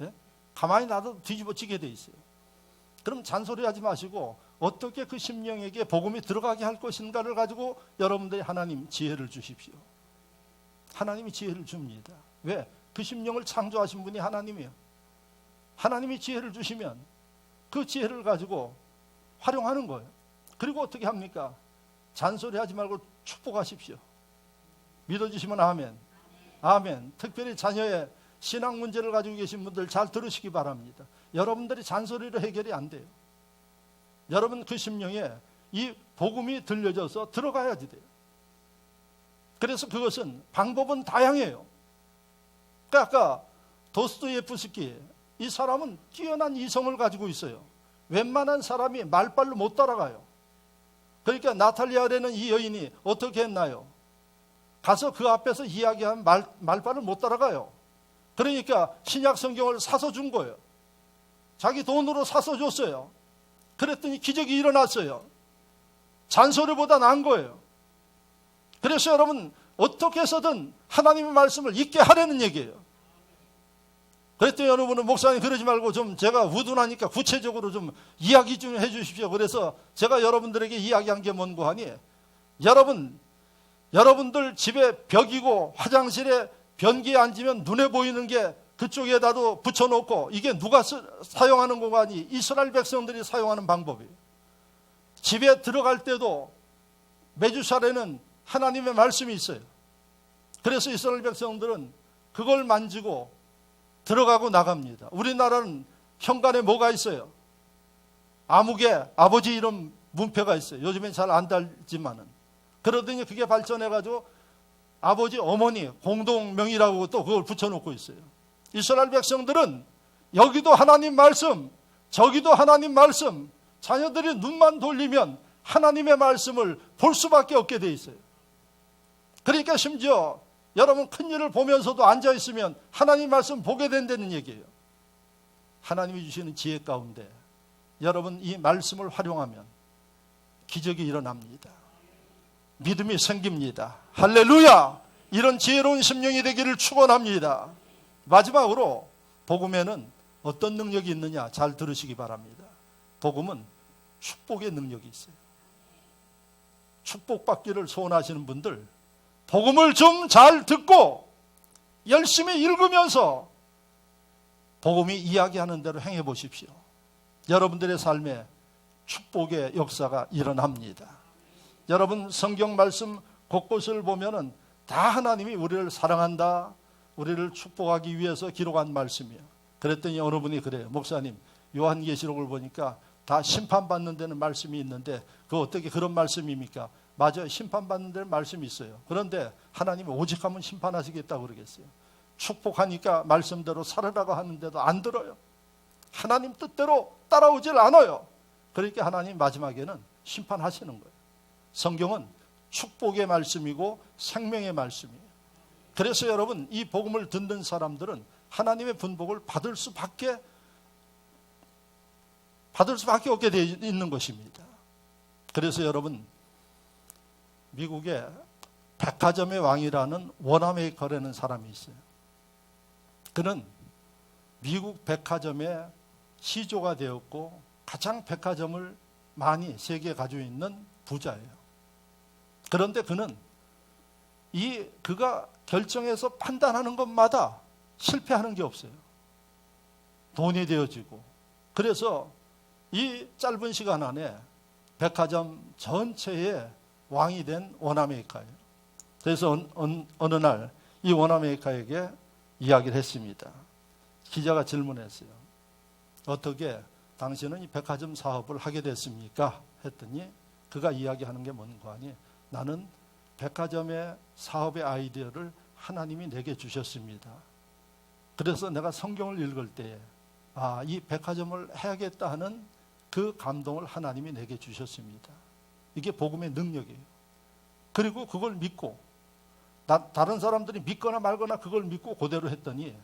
예? 가만히 놔도 뒤집어지게 돼 있어요. 그럼 잔소리하지 마시고 어떻게 그 심령에게 복음이 들어가게 할 것인가를 가지고 여러분들이 하나님 지혜를 주십시오. 하나님이 지혜를 줍니다. 왜? 그 심령을 창조하신 분이 하나님이에요. 하나님이 지혜를 주시면 그 지혜를 가지고 활용하는 거예요. 그리고 어떻게 합니까? 잔소리하지 말고 축복하십시오. 믿어주시면 아멘. 아멘. 특별히 자녀의 신앙 문제를 가지고 계신 분들 잘 들으시기 바랍니다. 여러분들이 잔소리로 해결이 안 돼요. 여러분 그 심령에 이 복음이 들려져서 들어가야지 돼요. 그래서 그것은 방법은 다양해요. 그러니까 아까 도스토예프스키, 이 사람은 뛰어난 이성을 가지고 있어요. 웬만한 사람이 말빨로 못 따라가요. 그러니까 나탈리아라는 이 여인이 어떻게 했나요? 가서 그 앞에서 이야기하면 말빨을 못 따라가요. 그러니까 신약 성경을 사서 준 거예요. 자기 돈으로 사서 줬어요. 그랬더니 기적이 일어났어요. 잔소리보다 나은 거예요. 그래서 여러분 어떻게 해서든 하나님의 말씀을 읽게 하라는 얘기예요. 그랬더니 여러분은 목사님 그러지 말고 좀 제가 우둔하니까 구체적으로 좀 이야기 좀 해주십시오. 그래서 제가 여러분들에게 이야기한 게 뭔고 하니, 여러분들 집에 벽이고 화장실에 변기에 앉으면 눈에 보이는 게 그쪽에다도 붙여놓고, 이게 누가 사용하는 공간이 이스라엘 백성들이 사용하는 방법이에요. 집에 들어갈 때도 메주살에는 하나님의 말씀이 있어요. 그래서 이스라엘 백성들은 그걸 만지고 들어가고 나갑니다. 우리나라는 현관에 뭐가 있어요? 암흑에 아버지 이름 문패가 있어요. 요즘엔 잘 안 달지만은. 그러더니 그게 발전해가지고 아버지 어머니 공동명의라고 또 그걸 붙여놓고 있어요. 이스라엘 백성들은 여기도 하나님 말씀, 저기도 하나님 말씀, 자녀들이 눈만 돌리면 하나님의 말씀을 볼 수밖에 없게 돼 있어요. 그러니까 심지어 여러분 큰일을 보면서도 앉아있으면 하나님 말씀 보게 된다는 얘기예요. 하나님이 주시는 지혜 가운데 여러분 이 말씀을 활용하면 기적이 일어납니다. 믿음이 생깁니다. 할렐루야! 이런 지혜로운 심령이 되기를 축원합니다. 마지막으로 복음에는 어떤 능력이 있느냐 잘 들으시기 바랍니다. 복음은 축복의 능력이 있어요. 축복받기를 소원하시는 분들, 복음을 좀 잘 듣고 열심히 읽으면서 복음이 이야기하는 대로 행해 보십시오. 여러분들의 삶에 축복의 역사가 일어납니다. 여러분 성경 말씀 곳곳을 보면은 다 하나님이 우리를 사랑한다, 우리를 축복하기 위해서 기록한 말씀이에요. 그랬더니 어느 분이 그래요. 목사님, 요한계시록을 보니까 다 심판받는 데는 말씀이 있는데 그 어떻게 그런 말씀입니까? 맞아요. 심판받는 데는 말씀이 있어요. 그런데 하나님이 오직 하면 심판하시겠다고 그러겠어요. 축복하니까 말씀대로 살으라고 하는데도 안 들어요. 하나님 뜻대로 따라오질 않아요. 그러니까 하나님 마지막에는 심판하시는 거예요. 성경은 축복의 말씀이고 생명의 말씀이에요. 그래서 여러분 이 복음을 듣는 사람들은 하나님의 분복을 받을 수밖에 없게 되어 있는 것입니다. 그래서 여러분 미국에 백화점의 왕이라는 워너메이커라는 사람이 있어요. 그는 미국 백화점의 시조가 되었고 가장 백화점을 많이 세계에 가지고 있는 부자예요. 그런데 그는 그가 결정해서 판단하는 것마다 실패하는 게 없어요. 돈이 되어지고. 그래서 이 짧은 시간 안에 백화점 전체의 왕이 된 워너메이커예요. 그래서 어느 날 이 워너메이커에게 이야기를 했습니다. 기자가 질문했어요. 어떻게 당신은 이 백화점 사업을 하게 됐습니까? 했더니 그가 이야기하는 게 뭔가 하니 나는 백화점의 사업의 아이디어를 하나님이 내게 주셨습니다. 그래서 내가 성경을 읽을 때에 이 백화점을 해야겠다 하는 그 감동을 하나님이 내게 주셨습니다. 이게 복음의 능력이에요. 그리고 그걸 믿고 다른 사람들이 믿거나 말거나 그걸 믿고 그대로 했더니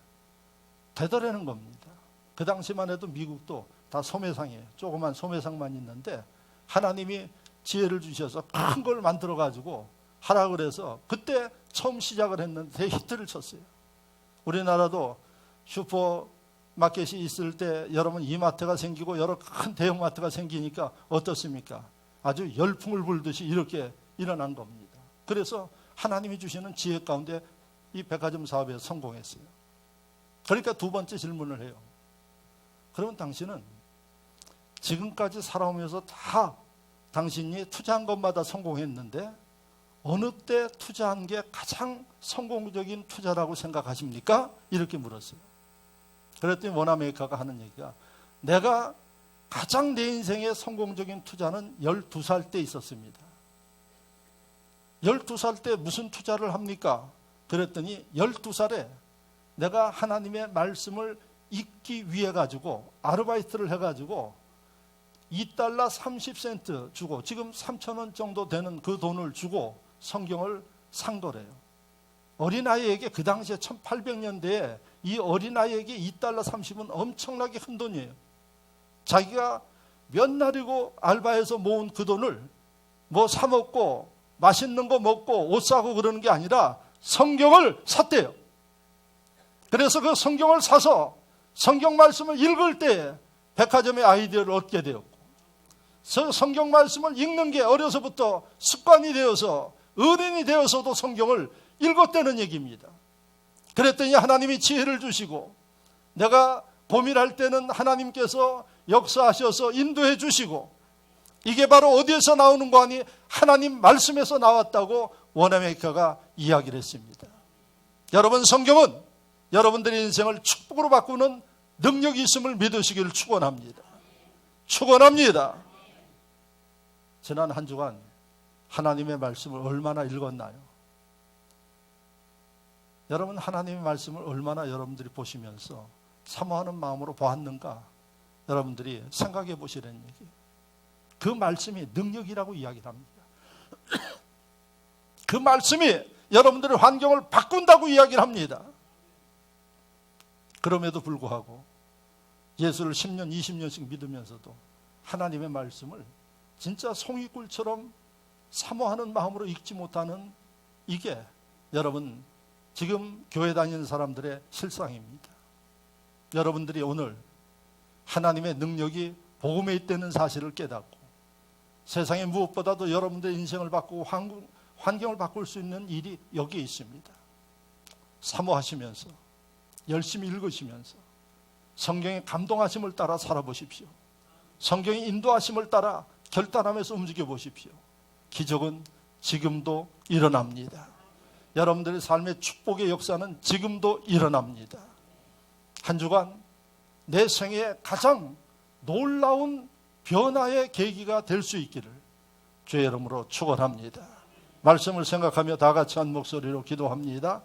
되더라는 겁니다. 그 당시만 해도 미국도 다 소매상이에요. 조그만 소매상만 있는데 하나님이 지혜를 주셔서 큰 걸 만들어가지고 하라 그래서 그때 처음 시작을 했는데 히트를 쳤어요. 우리나라도 슈퍼마켓이 있을 때 여러분 이마트가 생기고 여러 큰 대형마트가 생기니까 어떻습니까? 아주 열풍을 불듯이 이렇게 일어난 겁니다. 그래서 하나님이 주시는 지혜 가운데 이 백화점 사업에 성공했어요. 그러니까 두 번째 질문을 해요. 그러면 당신은 지금까지 살아오면서 다 당신이 투자한 것마다 성공했는데 어느 때 투자한 게 가장 성공적인 투자라고 생각하십니까? 이렇게 물었어요. 그랬더니 워너메이커가 하는 얘기가 내가 가장 내 인생의 성공적인 투자는 12살 때 있었습니다. 12살 때 무슨 투자를 합니까? 그랬더니 12살에 내가 하나님의 말씀을 읽기 위해 가지고 아르바이트를 해가지고 $2 30센트 주고 지금 3,000원 정도 되는 그 돈을 주고 성경을 산 거래요. 어린아이에게 그 당시에 1800년대에 이 어린아이에게 $2 30은 엄청나게 큰 돈이에요. 자기가 몇 날이고 알바해서 모은 그 돈을 뭐 사 먹고 맛있는 거 먹고 옷 사고 그러는 게 아니라 성경을 샀대요. 그래서 그 성경을 사서 성경 말씀을 읽을 때 백화점의 아이디어를 얻게 되었고 성경 말씀을 읽는 게 어려서부터 습관이 되어서 어른이 되어서도 성경을 읽었다는 얘기입니다. 그랬더니 하나님이 지혜를 주시고, 내가 고민할 때는 하나님께서 역사하셔서 인도해 주시고, 이게 바로 어디에서 나오는 거 아니? 하나님 말씀에서 나왔다고 워너메이커가 이야기를 했습니다. 여러분, 성경은 여러분들의 인생을 축복으로 바꾸는 능력이 있음을 믿으시기를 축원합니다. 축원합니다. 지난 한 주간 하나님의 말씀을 얼마나 읽었나요? 여러분, 하나님의 말씀을 얼마나 여러분들이 보시면서 사모하는 마음으로 보았는가? 여러분들이 생각해 보시라는 얘기예요. 그 말씀이 능력이라고 이야기를 합니다. 그 말씀이 여러분들의 환경을 바꾼다고 이야기를 합니다. 그럼에도 불구하고 예수를 10년, 20년씩 믿으면서도 하나님의 말씀을 진짜 송이꿀처럼 사모하는 마음으로 읽지 못하는, 이게 여러분 지금 교회 다니는 사람들의 실상입니다. 여러분들이 오늘 하나님의 능력이 복음에 있다는 사실을 깨닫고, 세상에 무엇보다도 여러분들의 인생을 바꾸고 환경을 바꿀 수 있는 일이 여기에 있습니다. 사모하시면서, 열심히 읽으시면서 성경의 감동하심을 따라 살아보십시오. 성경의 인도하심을 따라 결단하면서 움직여 보십시오. 기적은 지금도 일어납니다. 여러분들의 삶의 축복의 역사는 지금도 일어납니다. 한 주간 내 생애의 가장 놀라운 변화의 계기가 될 수 있기를 주의 이름으로 축원합니다. 말씀을 생각하며 다 같이 한 목소리로 기도합니다.